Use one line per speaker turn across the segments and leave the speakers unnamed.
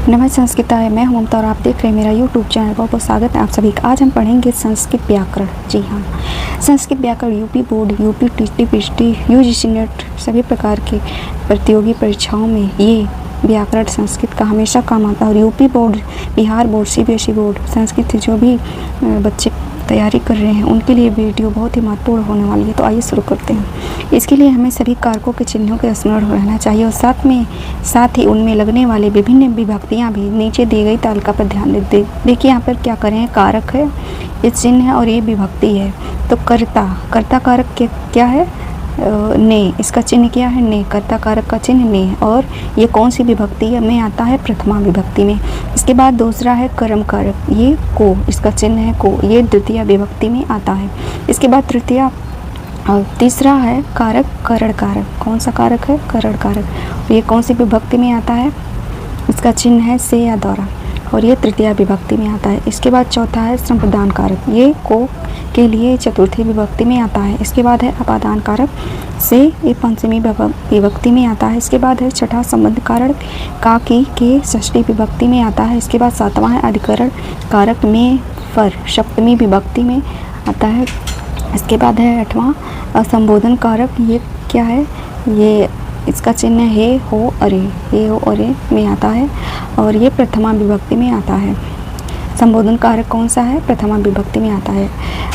नमस्ते संस्कृताय, मैं हूं ममता और आप देख रहे हैं मेरा यूट्यूब चैनल। बहुत बहुत स्वागत है आप सभी का। आज हम पढ़ेंगे संस्कृत व्याकरण। जी हाँ, संस्कृत व्याकरण UP board, UP TT, UGC net सभी प्रकार के प्रतियोगी परीक्षाओं में ये व्याकरण संस्कृत का हमेशा काम आता है। और UP board, Bihar board, CBSE board Sanskrit जो भी बच्चे तैयारी कर रहे हैं उनके लिए वीडियो बहुत ही महत्वपूर्ण होने वाली है। तो आइए शुरू करते हैं। इसके लिए हमें सभी कारकों के चिन्हों के स्मरण रहना चाहिए और साथ ही उनमें लगने वाले विभिन्न विभक्तियां भी नीचे दी गई तालिका पर ध्यान दें। देखिए यहाँ पर क्या करें, कारक है, ये चिन्ह है और ये विभक्ति है। तो कर्ता कारक क्या है, ने, इसका चिन्ह क्या है, ने, कर्ता कारक का चिन्ह ने। और ये कौन सी विभक्ति है, में आता है प्रथमा विभक्ति में। इसके बाद दूसरा है कर्म कारक, ये को, इसका चिन्ह है को, ये द्वितीय विभक्ति में आता है। इसके बाद तृतीया और तीसरा है कारक करण कारक। कौन सा कारक है, करण कारक। ये कौन सी विभक्ति में आता है, इसका चिन्ह है से या द्वारा और ये तृतीय विभक्ति में आता है। इसके बाद चौथा है संप्रदान कारक, ये को के लिए चतुर्थी विभक्ति में आता है। इसके बाद है अपादान कारक, से, ये पंचमी विभक्ति में आता है। इसके बाद है छठा संबंध कारक, का की के षष्ठी विभक्ति में आता है। इसके बाद सातवां है अधिकरण कारक, में, फर सप्तमी विभक्ति में आता है। इसके बाद है आठवां संबोधन कारक, ये क्या है, ये इसका चिन्ह है हो अरे, ये हो अरे में आता है और ये प्रथमा विभक्ति में आता है। संबोधन कारक कौन सा है, प्रथमा विभक्ति में आता है।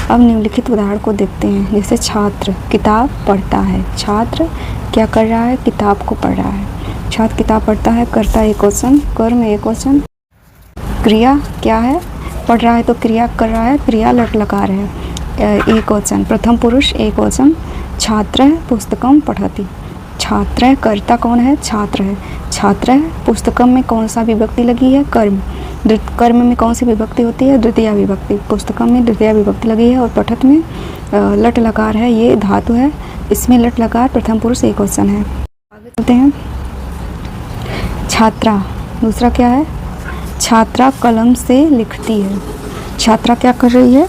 अब निम्नलिखित उदाहरण को देखते हैं। जैसे छात्र किताब पढ़ता है, छात्र क्या कर रहा है, किताब को पढ़ रहा है। छात्र किताब पढ़ता है, कर्ता एकवचन, कर्म एकवचन, क्रिया क्या है, पढ़ रहा है तो क्रिया कर रहा है, क्रिया लट लकार है, एकवचन, प्रथम पुरुष एकवचन। छात्र है, पुस्तकम पठति, छात्र है, कर्ता कौन है, छात्र है, छात्र है। पुस्तकम में कौन सा विभक्ति लगी है, कर्म। कर्म में कौन सी विभक्ति होती है, द्वितीय विभक्ति। पुस्तकम में द्वितीय विभक्ति लगी है और पठत में लट लकार है, ये धातु है, इसमें लट लकार प्रथम पुरुष एकवचन है। आगे चलते हैं। छात्रा, दूसरा क्या है, छात्रा कलम से लिखती है। छात्रा क्या कर रही है,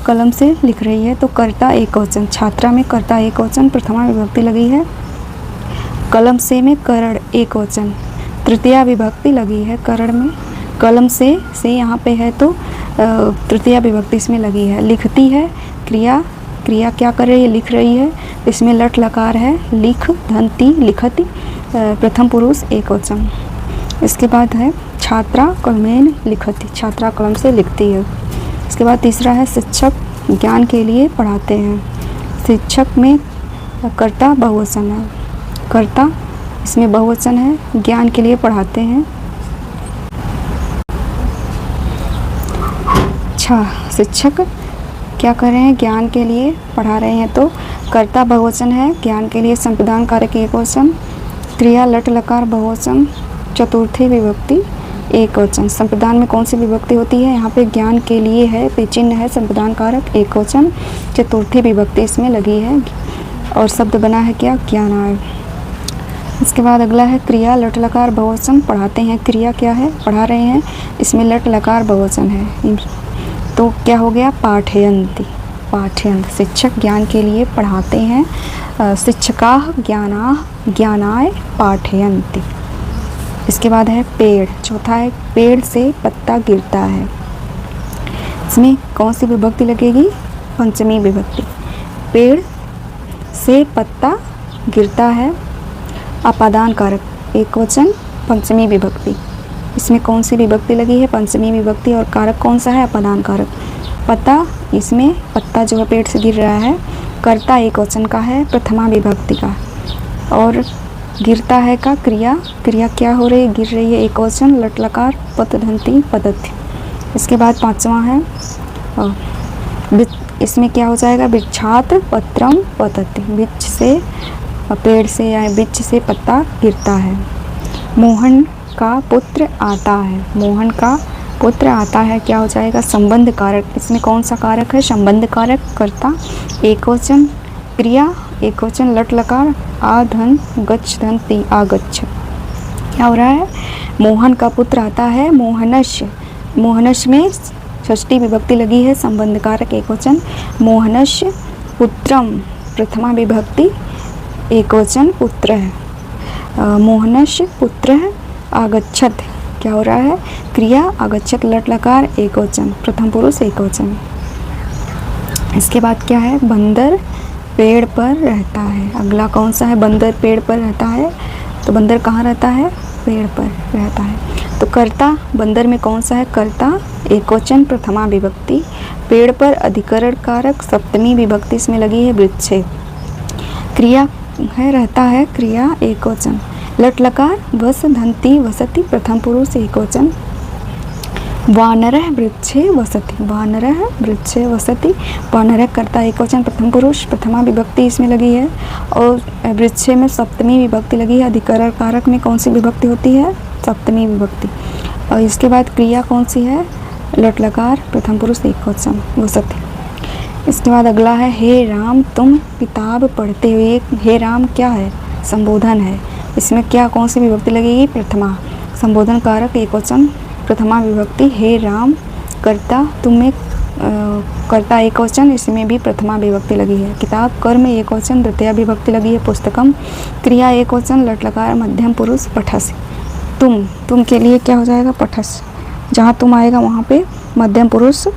कलम से लिख रही है। तो कर्ता एकवचन, छात्रा में कर्ता एकवचन, प्रथमा विभक्ति लगी है। कलम से में करण एकवचन, तृतीया विभक्ति लगी है करण में। कलम से यहाँ पे है तो तृतीया विभक्ति इसमें लगी है। लिखती है, क्रिया क्या कर रही है, लिख रही है, इसमें लट लकार है, लिख धनती लिखति, प्रथम पुरुष एकवचन। इसके बाद है छात्रा कलमेन लिखति, छात्रा कलम से लिखती है। इसके बाद तीसरा है शिक्षक ज्ञान के लिए पढ़ाते हैं। शिक्षक में कर्ता बहुवचन है, कर्ता इसमें बहुवचन है, ज्ञान के लिए पढ़ाते हैं। अच्छा, शिक्षक क्या कर रहे हैं, ज्ञान के लिए पढ़ा रहे हैं। तो कर्ता बहुवचन है, ज्ञान के लिए संप्रदान कारक एकवचन, क्रिया लट लकार बहुवचन, चतुर्थी विभक्ति एकवचन। संप्रदान में कौन सी विभक्ति होती है, यहाँ पे ज्ञान के लिए है, पे चिन्ह है संप्रदान कारक एकवचन, चतुर्थी विभक्ति इसमें लगी है और शब्द बना है क्या, ज्ञानाय। इसके बाद अगला है क्रिया लट लकार बहुवचन, पढ़ाते हैं, क्रिया क्या है, पढ़ा रहे हैं, इसमें लट लकार बहुवचन है। तो क्या हो गया, पाठयन्ति, पाठयन्त, शिक्षक ज्ञान के लिए पढ़ाते हैं। शिक्षकाः ज्ञानाय पाठयन्ति। इसके बाद है पेड़, चौथा है पेड़ से पत्ता गिरता है। इसमें कौन सी विभक्ति लगेगी, पंचमी विभक्ति। पेड़ से पत्ता गिरता है, अपादान कारक एकवचन, पंचमी विभक्ति। इसमें कौन सी विभक्ति लगी है, पंचमी विभक्ति और कारक कौन सा है, अपादान कारक। पत्ता, इसमें पत्ता जो है पेड़ से गिर रहा है, कर्ता एकवचन का है, प्रथमा विभक्ति का। और गिरता है का क्रिया क्या हो रही है, गिर रही है, एकवचन, लट लकार, पतधंती पतथ्य। इसके बाद पांचवा है इसमें क्या हो जाएगा, वृक्षात पत्रम पतति, वृक्ष से, पेड़ से या वृक्ष से पत्ता गिरता है। मोहन का पुत्र आता है, मोहन का पुत्र आता है, क्या हो जाएगा, संबंध कारक। इसमें कौन सा कारक है, संबंध कारक, कर्ता एकवचन, क्रिया एकवचन, लट लकार, आधन गच्छ धन्ति आगच्छ। क्या हो रहा है, मोहन का पुत्र आता है, मोहनस्य, मोहनस्य में षष्ठी विभक्ति लगी है, संबंध कारक एकवचन, मोहनस्य पुत्रम, प्रथमा विभक्ति एकवचन पुत्र है। मोहनस्य पुत्र आगच्छत क्या हो रहा है, क्रिया आगच्छत लट लकार एकवचन, प्रथम पुरुष एकवचन। इसके बाद क्या है, बंदर पेड़ पर रहता है। अगला कौन सा है, बंदर पेड़ पर रहता है, तो बंदर कहाँ रहता है, पेड़ पर रहता है। तो कर्ता बंदर में कौन सा है, कर्ता एकवचन प्रथमा विभक्ति, पेड़ पर अधिकरण कारक सप्तमी विभक्ति इसमें लगी है वृक्षे। क्रिया है रहता है, क्रिया एकवचन। लट लकार वस धंती वसति प्रथम पुरुष एकवचन। वानरः वृक्षे वसति, वानरः वृक्षे वसति, वानरः कर्ता एकवचन प्रथम पुरुष, प्रथमा विभक्ति इसमें लगी है और वृक्षे में सप्तमी विभक्ति लगी है। अधिकरण कारक में कौन सी विभक्ति होती है, सप्तमी विभक्ति। और इसके बाद क्रिया कौन सी है, लट लकार प्रथम पुरुष एकवचन वसति। इसके बाद अगला है, हे राम तुम किताब पढ़ते हुए। हे राम क्या है, संबोधन है, इसमें क्या कौन सी विभक्ति लगेगी, प्रथमा। संबोधन कारक एकवचन प्रथमा विभक्ति, हे राम। कर्ता तुम में कर्ता एकवचन, इसमें भी प्रथमा विभक्ति लगी है। किताब कर्म एकवचन द्वितीय विभक्ति लगी है। पुस्तकम क्रिया एकवचन लट लकार मध्यम पुरुष पठस। तुम के लिए क्या हो जाएगा, पठस। जहाँ तुम आएगा वहाँ पे मध्यम पुरुष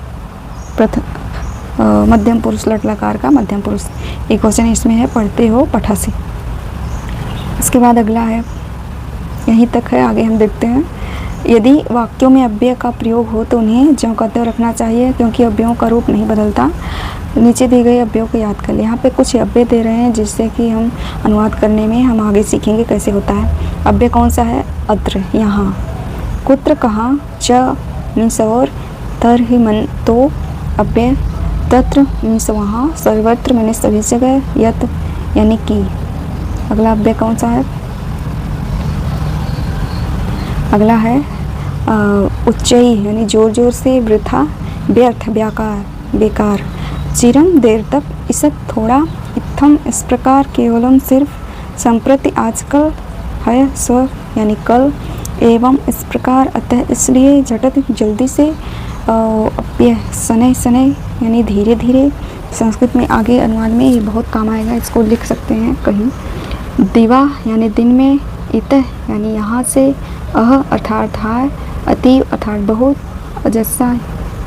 मध्यम पुरुष लट लकार का मध्यम पुरुष एकवचन इसमें है, पढ़ते हो पठसी। इसके बाद अगला है, यहीं तक है, आगे हम देखते हैं। यदि वाक्यों में अव्यय का प्रयोग हो तो उन्हें ज्यों का त्यों रखना चाहिए, क्योंकि अव्ययों का रूप नहीं बदलता। नीचे दी गई अव्ययों को याद कर ले। यहाँ पे कुछ अव्यय दे रहे हैं जिससे कि हम अनुवाद करने में हम आगे सीखेंगे कैसे होता है। अव्यय कौन सा है, अत्र, यहाँ। कुत्र कहाँ, च मीन्स और, तर ही मन तो अव्यय, तत्र मीन्स वहाँ, सर्वत्र मीन्स सभी जगह, यत यानी कि। अगला अव्यय कौन सा है, अगला है उच्चई यानी जोर जोर से, वृथा व्यर्थ व्याकार बेकार, चिरम देर तक, इसत थोड़ा, इत्थम इस प्रकार, केवलम सिर्फ, संप्रति आजकल, है स्व यानी कल, एवं इस प्रकार, अतः इसलिए, झटत जल्दी से, अप्य शनै शनै यानी धीरे धीरे। संस्कृत में आगे अनुवाद में ये बहुत काम आएगा, इसको लिख सकते हैं कहीं। दिवा यानी दिन में, इतः यानी यहाँ से, अह अर्थात है, अतीव अर्थात बहुत, अजस्सा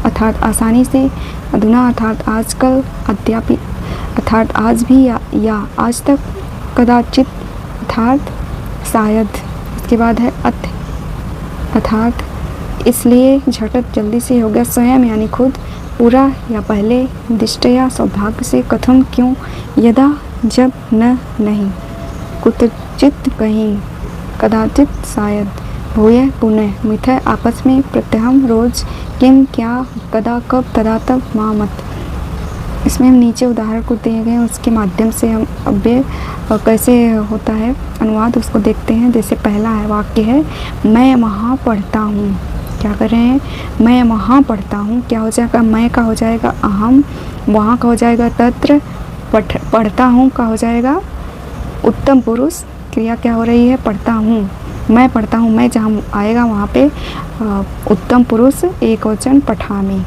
अर्थात आसानी से, अधुना अर्थात आजकल, अद्यापि अर्थात आज भी या आज तक, कदाचित अर्थात शायद। इसके बाद है अथ अर्थात इसलिए, झटत जल्दी से हो गया, स्वयं यानी खुद, पूरा या पहले, दिष्टया सौभाग्य से, कथम क्यों, यदा जब, न नहीं, कुतचित कहीं, कदाचित शायद, भूय पुनः, मिथय आपस में, प्रत्यहम रोज, किम क्या, कदा कब, तदा तब, माँ मत। इसमें हम नीचे उदाहरण को दिए गए उसके माध्यम से हम अव्यय कैसे होता है अनुवाद उसको देखते हैं। जैसे पहला है वाक्य है, मैं वहाँ पढ़ता हूँ। क्या कर रहे हैं, मैं वहाँ पढ़ता हूँ। क्या हो जाएगा, मैं का हो जाएगा अहम, वहाँ का हो जाएगा तत्र, पढ़ता हूँ का हो जाएगा उत्तम पुरुष। क्रिया क्या हो रही है, पढ़ता हूँ, मैं पढ़ता हूँ। मैं जहाँ आएगा वहाँ पे उत्तम पुरुष एकवचन पठामी,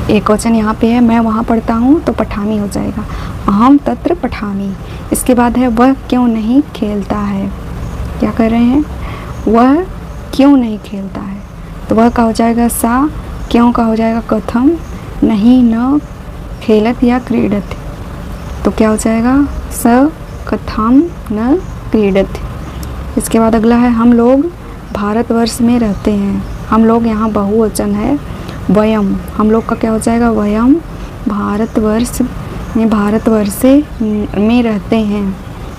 एकवचन यहाँ पे है, मैं वहाँ पढ़ता हूँ तो पठामी हो जाएगा, अहम तत्र पठामी। इसके बाद है वह क्यों नहीं खेलता है। क्या कर रहे हैं, वह क्यों नहीं खेलता है, तो वह का हो जाएगा सा, क्यों का हो जाएगा कथम, नहीं न खेलत या क्रीडत, तो क्या हो जाएगा स कथम न क्रीडत। इसके बाद अगला है, हम लोग भारतवर्ष में रहते हैं। हम लोग यहाँ बहुवचन है, वयम, हम लोग का क्या हो जाएगा वयम भारतवर्ष में, भारतवर्ष में रहते हैं।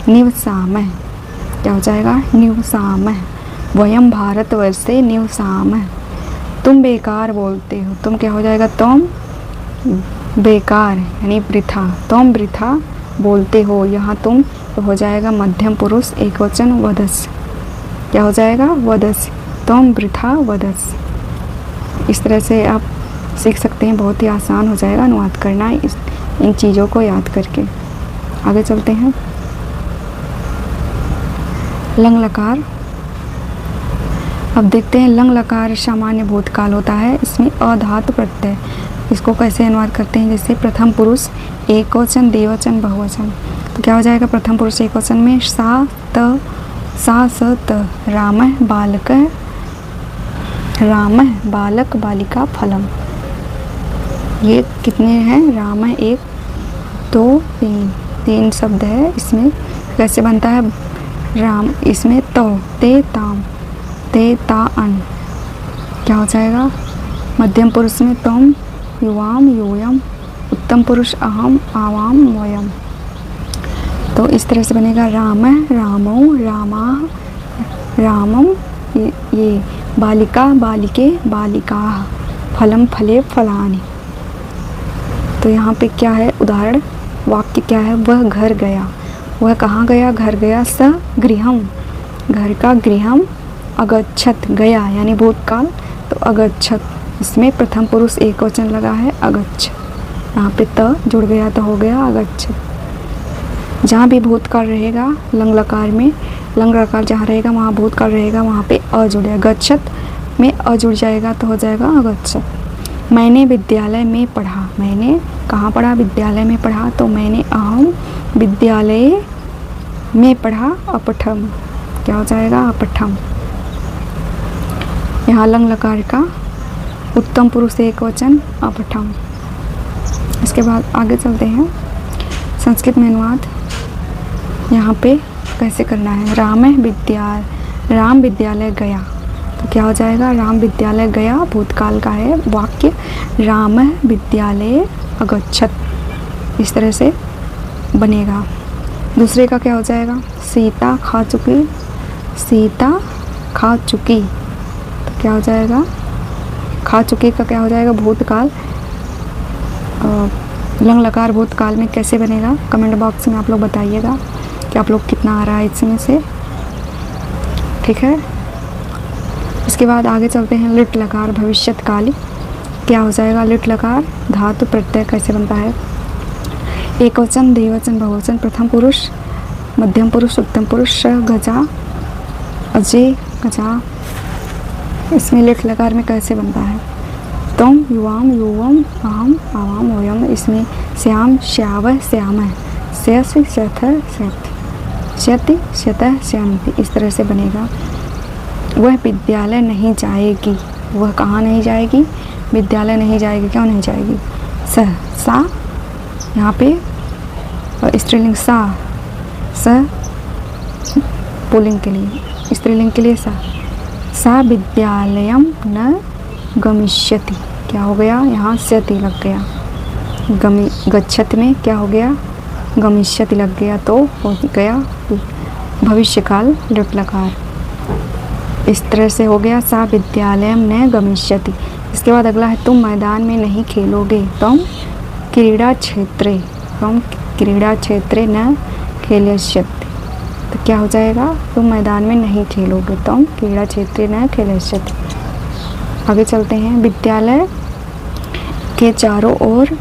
निवसामः, क्या हो जाएगा निवसामः, वयम भारतवर्षे निवसामः। तुम बेकार बोलते हो, तुम क्या हो जाएगा तुम बेकार यानी वृथा, तुम वृथा बोलते हो। यहाँ तुम तो हो जाएगा मध्यम पुरुष एकवचन वदस, क्या हो जाएगा वदस, तुम वृथा वदस। इस तरह से आप सीख सकते हैं, बहुत ही आसान हो जाएगा अनुवाद करना इन चीज़ों को याद करके। आगे चलते हैं, लंग लकार। अब देखते हैं लंग लकार सामान्य भूतकाल होता है, इसमें अधातु प्रत्यय। इसको कैसे अनुवाद करते हैं, जैसे प्रथम पुरुष एकवचन द्विवचन बहुवचन, तो क्या हो जाएगा प्रथम पुरुष एकवचन में सा स त रामः बालकः रामः बालक बालिका फलम। ये कितने हैं? रामः 1 2 3, 3 शब्द है। इसमें कैसे बनता है? राम, इसमें तो ते ताम ते ता अन क्या हो जाएगा? मध्यम पुरुष में तुम, युवाम यूयम, उत्तम पुरुष अहम आवाम वयम। तो इस तरह से बनेगा रामः रामो रामाः रामम, ये बालिका बालिके बालिकाः, फलम फले फलानि। तो यहाँ पे क्या है? उदाहरण वाक्य क्या है? वह घर गया। वह कहाँ गया? घर गया। स गृहम, घर का गृहम। अगच्छत, गया यानी भूतकाल, तो अगच्छत। इसमें प्रथम पुरुष एक वचन लगा है अगच्छ। यहाँ पे त जुड़ गया तो हो गया अगच्छत। जहाँ भी भूतकाल रहेगा लंग लकार में, लंग लकार जहाँ रहेगा वहाँ भूतकाल रहेगा, वहाँ पे अ जुड़ेगा। गच्छत में अ जुड़ जाएगा तो हो जाएगा अगच्छत। मैंने विद्यालय में पढ़ा। मैंने कहाँ पढ़ा? विद्यालय में पढ़ा। तो मैंने अहम विद्यालय में पढ़ा। अपठम क्या हो जाएगा? अपठम। यहाँ लंग लकार का उत्तम पुरुष एक वचन अपठम। इसके बाद आगे चलते हैं। संस्कृत में अनुवाद यहाँ पे कैसे करना है? राम विद्यालय गया। तो क्या हो जाएगा? राम विद्यालय गया, भूतकाल का है वाक्य। राम विद्यालय अगच्छत, इस तरह से बनेगा। दूसरे का क्या हो जाएगा? सीता खा चुकी। सीता खा चुकी, तो क्या हो जाएगा? खा चुकी का क्या हो जाएगा? भूतकाल। लंग लकार भूतकाल में कैसे बनेगा? कमेंट बॉक्स में आप लोग बताइएगा कि आप लोग कितना आ रहा है इसमें से, ठीक है। इसके बाद आगे चलते हैं। लिट लकार भविष्यत्काली क्या हो जाएगा? लिट लकार धातु प्रत्यय कैसे बनता है? एक वचन, द्विवचन, बहुवचन, प्रथम पुरुष, मध्यम पुरुष, उत्तम पुरुष, गजा, अजय, गजा। इसमें लिट लकार में कैसे बनता है? तुम, युवाम, युवम, अहम, आवाम, वयम। इसमें श्याम, श्यावह, श्यामः, श्यस, श्यथ, श्यथ, श्यति, श्यतः, श्यन्ति, इस तरह से बनेगा। वह विद्यालय नहीं जाएगी। वह कहाँ नहीं जाएगी? विद्यालय नहीं जाएगी। क्यों नहीं जाएगी? सा यहाँ पे स्त्रीलिंग सा, स पुल्लिंग के लिए, स्त्रीलिंग के लिए सा विद्यालयम न गमिष्यति। क्या हो गया? यहाँ स्यति लग गया। गच्छत में क्या हो गया? गमिष्यति लग गया, तो हो गया भविष्यकाल लिट लकार। इस तरह से हो गया सा विद्यालयम न गमिष्यति। इसके बाद अगला है तुम मैदान में नहीं खेलोगे। तुम क्रीड़ा क्षेत्रे, तुम क्रीड़ा क्षेत्रे न खेलयष्यति। तो क्या हो जाएगा? तुम मैदान में नहीं खेलोगे। तुम क्रीड़ा क्षेत्रे न खेलयष्यति। आगे चलते हैं। विद्यालय के चारों ओर,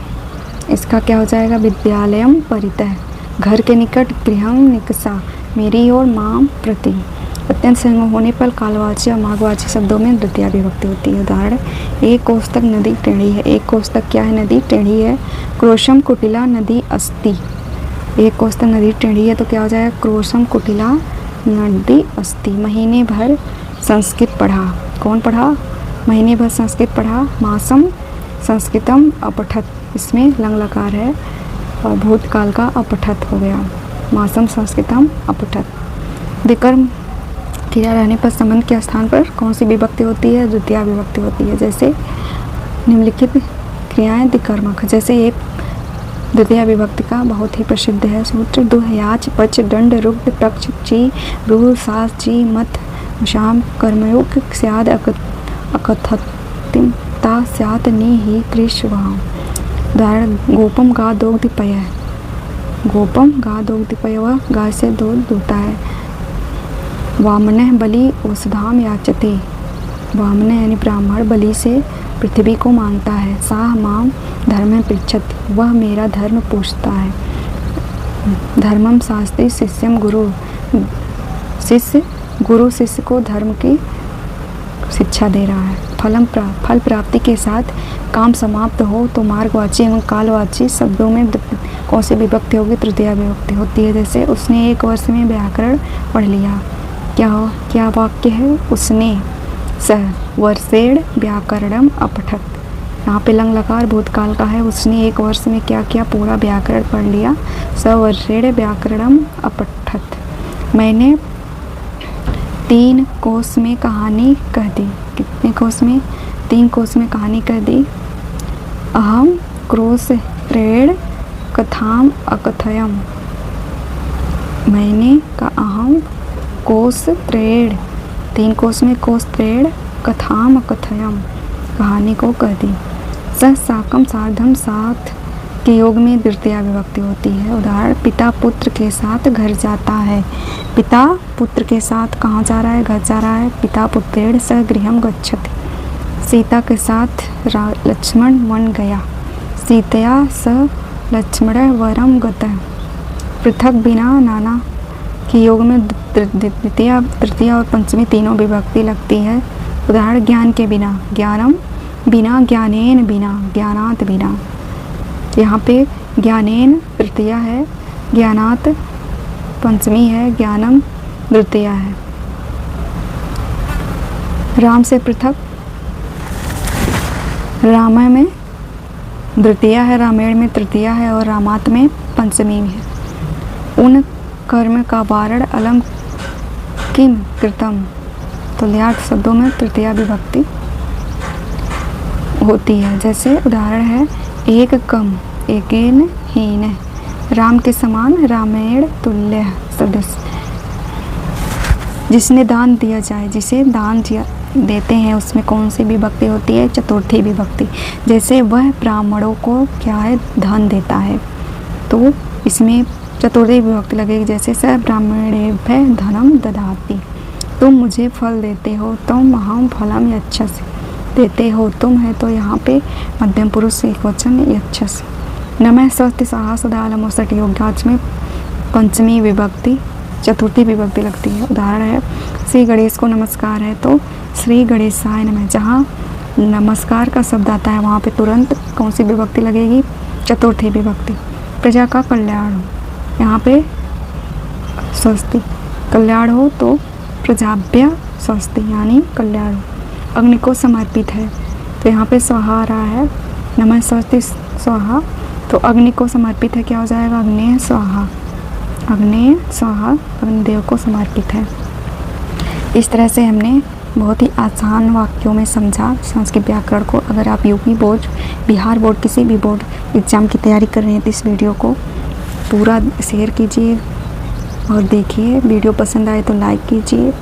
इसका क्या हो जाएगा? विद्यालयम परितः, घर के निकट, गृहम निकषा, मेरी ओर, माम प्रति। अत्यंत संयोग होने पर कालवाची और माघवाची शब्दों में द्वितीया विभक्ति होती है। उदाहरण, एक कोस तक नदी टेढ़ी है। एक कोस तक क्या है? नदी टेढ़ी है। क्रोशम कुटिला नदी अस्ति। एक कोस तक नदी टेढ़ी है तो क्या हो जाएगा? क्रोशम कुटिला नदी अस्ति। महीने भर संस्कृत पढ़ा। कौन पढ़ा? महीने भर संस्कृत पढ़ा। मासम संस्कृतम अपठत, इसमें लंग लकार है और भूतकाल का अपठत हो गया। मासम संस्कृतम अपठत। विकर्म क्रिया रहने पर संबंध के स्थान पर कौन सी विभक्ति होती है? द्वितीया विभक्ति होती है। जैसे निम्नलिखित क्रियाएं द्विकर्मक, जैसे एक द्वितीया विभक्ति का बहुत ही प्रसिद्ध है सूत्र। दुह, याच, पच, दंड, रुग्ध, पक्ष, ची, रूह, सास, जी, मत, शाम, कर्मयोग, स्याद, अकथतिम, ता, स्यात, नी, ही, कृष, वहाँ। उदाहरण, गोपम गा दोग्धिपय। गोपम गा दोग्धिपय, वह गाय से दूध दूता है। वामनः बलि औषधाम याचते। वामन यानी ब्राह्मण बलि से पृथ्वी को मांगता है। साह माम धर्म पृच्छति, वह मेरा धर्म पूछता है। धर्मम शास्त्री शिष्यम गुरु, शिष्य गुरु शिष्य को धर्म की शिक्षा दे रहा है। फल प्राप्ति के साथ काम समाप्त हो तो मार्गवाची एवं कालवाची शब्दों में कौन सी विभक्ति होगी? तृतीया विभक्ति होती है। जैसे उसने एक वर्ष में व्याकरण पढ़ लिया। क्या वाक्य है? उसने सः वर्षेण व्याकरणम अपठत। यहाँ पे लंग लकार भूतकाल का है, उसने एक वर्ष में क्या किया, पूरा व्याकरण पढ़ लिया। स वर्षेण व्याकरणम अपठत। मैंने 3 कोस में कहानी कह दी। कितने कोस में? 3 कोस में कहानी कह दी। अहम क्रोशप्रेण कथाम अकथयम। मैंने का अहम कोशप्रेण 3 कोस में कोशप्रेण कथाम अकथयम कहानी को कह दी। स साकम सार्धम साथ के योग में द्वितीया विभक्ति होती है। उदाहरण पिता पुत्र के साथ घर जाता है। पिता पुत्र के साथ कहाँ जा रहा है? घर जा रहा है। पिता पुत्रेण स गृहम गच्छति। सीता के साथ लक्ष्मण वन गया। सीतया स लक्ष्मण वरम गतः। पृथक बिना नाना के योग में द्वितीय तृतीया और पंचमी तीनों विभक्ति लगती है। उदाहरण ज्ञान के बिना, ज्ञानम बिना, ज्ञानेन बिना, ज्ञानात बिना। यहाँ पे ज्ञानेन तृतीया है, ज्ञानात पंचमी है, ज्ञानम द्वितीया है। राम से पृथक, रामायण में द्वितीया है, रामायण में तृतीया है और रामात में पंचमी है। उन कर्म का वारण अलम किम कृतम। तो ल्याट शब्दों में तृतीया विभक्ति होती है। जैसे उदाहरण है एक कम, एकेन हीन, राम के समान, रामेण तुल्य सदस्य। जिसने दान दिया जाए, जिसे दान देते हैं उसमें कौन सी विभक्ति होती है? चतुर्थी विभक्ति। जैसे वह ब्राह्मणों को क्या है? धन देता है, तो इसमें चतुर्थी विभक्ति लगेगी। जैसे स ब्राह्मणेभ्यः धनम ददाति। तुम मुझे फल देते हो, तुम अहम फलम यच्छसि। देते हो तुम है, तो यहाँ पे मध्यम पुरुष एक वचन यच्छसि। नमः स्वस्ति सहा सदालम सट योग्याच में पंचमी विभक्ति चतुर्थी विभक्ति लगती है। उदाहरण है श्री गणेश को नमस्कार है, तो श्री गणेशाय नमः। जहाँ नमस्कार का शब्द आता है वहाँ पे तुरंत कौन सी विभक्ति लगेगी? चतुर्थी विभक्ति। प्रजा का कल्याण हो, यहाँ पे स्वस्ति कल्याण हो तो प्रजाभ्य स्वस्ति यानी कल्याण हो। अग्नि को समर्पित है, तो यहाँ पे स्वाहा आ रहा है, नमः स्वस्ति स्वाहा, तो अग्नि को समर्पित है, क्या हो जाएगा? अग्नेय स्वाहा। अग्नेय स्वाहा अग्निदेव को समर्पित है। इस तरह से हमने बहुत ही आसान वाक्यों में समझा संस्कृत व्याकरण को। अगर आप यूपी बोर्ड, बिहार बोर्ड, किसी भी बोर्ड एग्ज़ाम की तैयारी कर रहे हैं तो इस वीडियो को पूरा शेयर कीजिए और देखिए। वीडियो पसंद आए तो लाइक कीजिए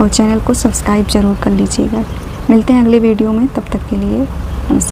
और चैनल को सब्सक्राइब ज़रूर कर लीजिएगा। मिलते हैं अगले वीडियो में, तब तक के लिए नमस्कार।